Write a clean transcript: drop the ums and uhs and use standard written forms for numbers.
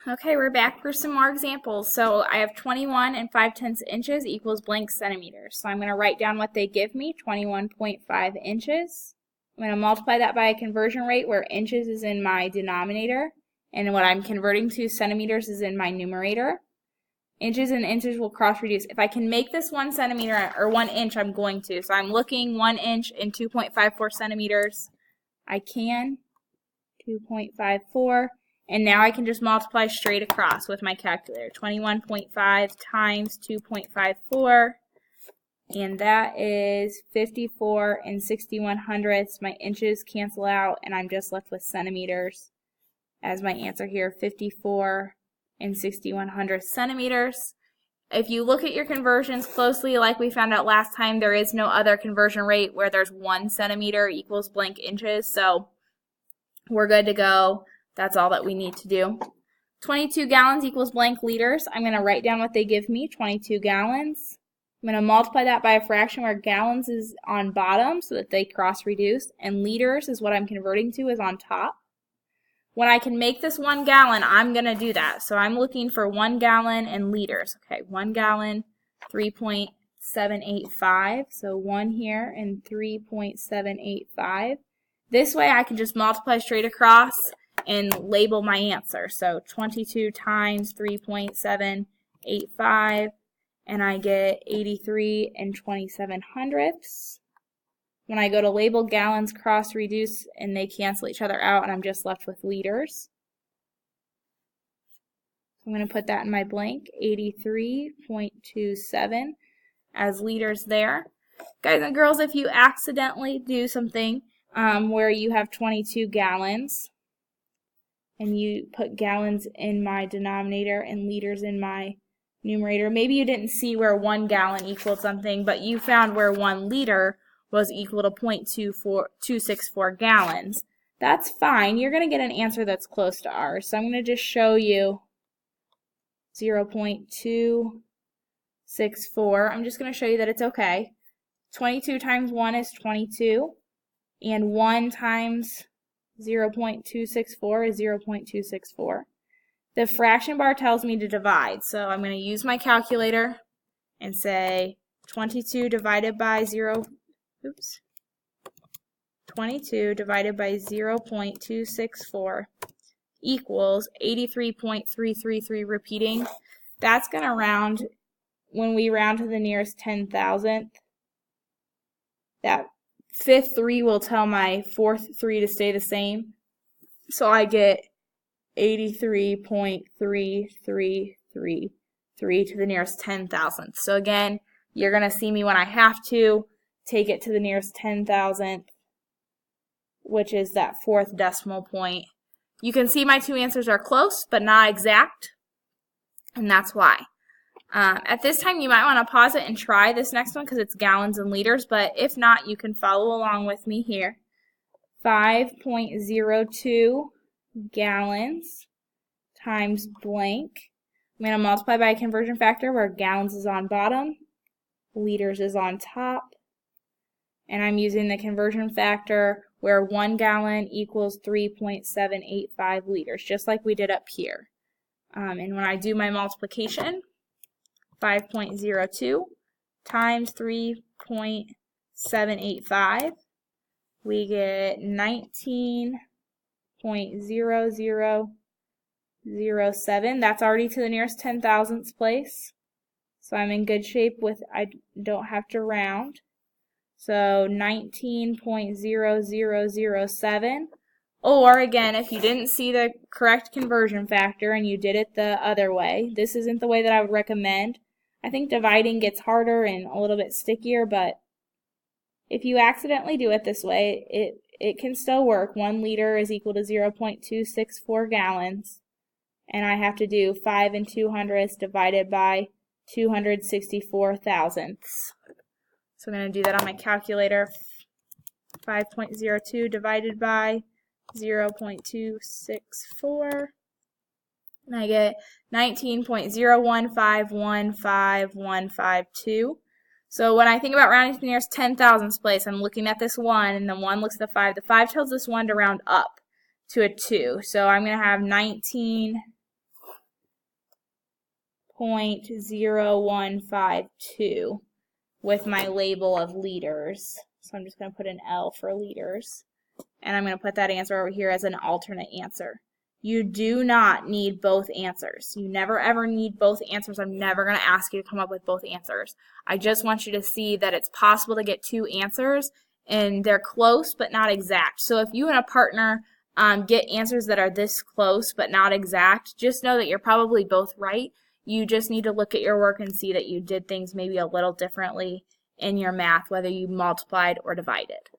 Okay, we're back for some more examples. So I have 21 and 5/10 inches equals blank centimeters. So I'm going to write down what they give me, 21.5 inches. I'm going to multiply that by a conversion rate where inches is in my denominator, and what I'm converting to, centimeters, is in my numerator. Inches and inches will cross reduce. If I can make this 1 centimeter or 1 inch, I'm going to. So I'm looking 1 inch and 2.54 centimeters. I can. 2.54. And now I can just multiply straight across with my calculator. 21.5 times 2.54. And that is 54 and 61/100ths. My inches cancel out, and I'm just left with centimeters as my answer here, 54 and 61/100 centimeters. If you look at your conversions closely, like we found out last time, there is no other conversion rate where there's 1 centimeter equals blank inches, so we're good to go. That's all that we need to do. 22 gallons equals blank liters. I'm going to write down what they give me, 22 gallons. I'm going to multiply that by a fraction where gallons is on bottom so that they cross reduce, and liters is what I'm converting to, is on top. When I can make this 1 gallon, I'm going to do that. So I'm looking for 1 gallon and liters. Okay, 1 gallon, 3.785. So 1 here and 3.785. This way I can just multiply straight across and label my answer. So 22 times 3.785, and I get 83 and 27/100ths. When I go to label, gallons cross reduce and they cancel each other out, and I'm just left with liters. I'm going to put that in my blank, 83.27 as liters there. Guys and girls, if you accidentally do something where you have 22 gallons and you put gallons in my denominator and liters in my numerator, maybe you didn't see where 1 gallon equaled something, but you found where 1 liter was equal to 0.264 gallons. That's fine. You're going to get an answer that's close to ours. So I'm going to just show you 0.264. I'm just going to show you that it's okay. 22 times 1 is 22, and 1 times 0.264 is 0.264. The fraction bar tells me to divide, so I'm going to use my calculator and say 22 divided by 0.264 equals 83.333, repeating. That's going to round, when we round to the nearest 10,000th, that fifth 3 will tell my fourth 3 to stay the same. So I get 83.3333 to the nearest 10,000th. So again, you're going to see me when I have to take it to the nearest 10,000th, which is that 4th decimal point. You can see my 2 answers are close, but not exact, and that's why. At this time, you might want to pause it and try this next one because it's gallons and liters, but if not, you can follow along with me here. 5.02 gallons times blank. I'm going to multiply by a conversion factor where gallons is on bottom, liters is on top, and I'm using the conversion factor where 1 gallon equals 3.785 liters, just like we did up here. And when I do my multiplication, 5.02 times 3.785, we get 19.0007. That's already to the nearest 10,000th place. So I'm in good shape with, I don't have to round. So 19.0007. Or again, if you didn't see the correct conversion factor and you did it the other way, this isn't the way that I would recommend. I think dividing gets harder and a little bit stickier, but if you accidentally do it this way, it can still work. 1 liter is equal to 0.264 gallons, and I have to do 5 200ths divided by 264 thousandths. So I'm going to do that on my calculator. 5.02 divided by 0.264, and I get 19.0151552. So when I think about rounding to the nearest 10,000th place, I'm looking at this 1, and the 1 looks at the 5. The 5 tells this 1 to round up to a 2. So I'm going to have 19 0.0152 with my label of liters. So I'm just going to put an L for liters. And I'm going to put that answer over here as an alternate answer. You do not need both answers. You never ever need both answers. I'm never going to ask you to come up with both answers. I just want you to see that it's possible to get two answers and they're close but not exact. So if you and a partner get answers that are this close but not exact, just know that you're probably both right. You just need to look at your work and see that you did things maybe a little differently in your math, whether you multiplied or divided.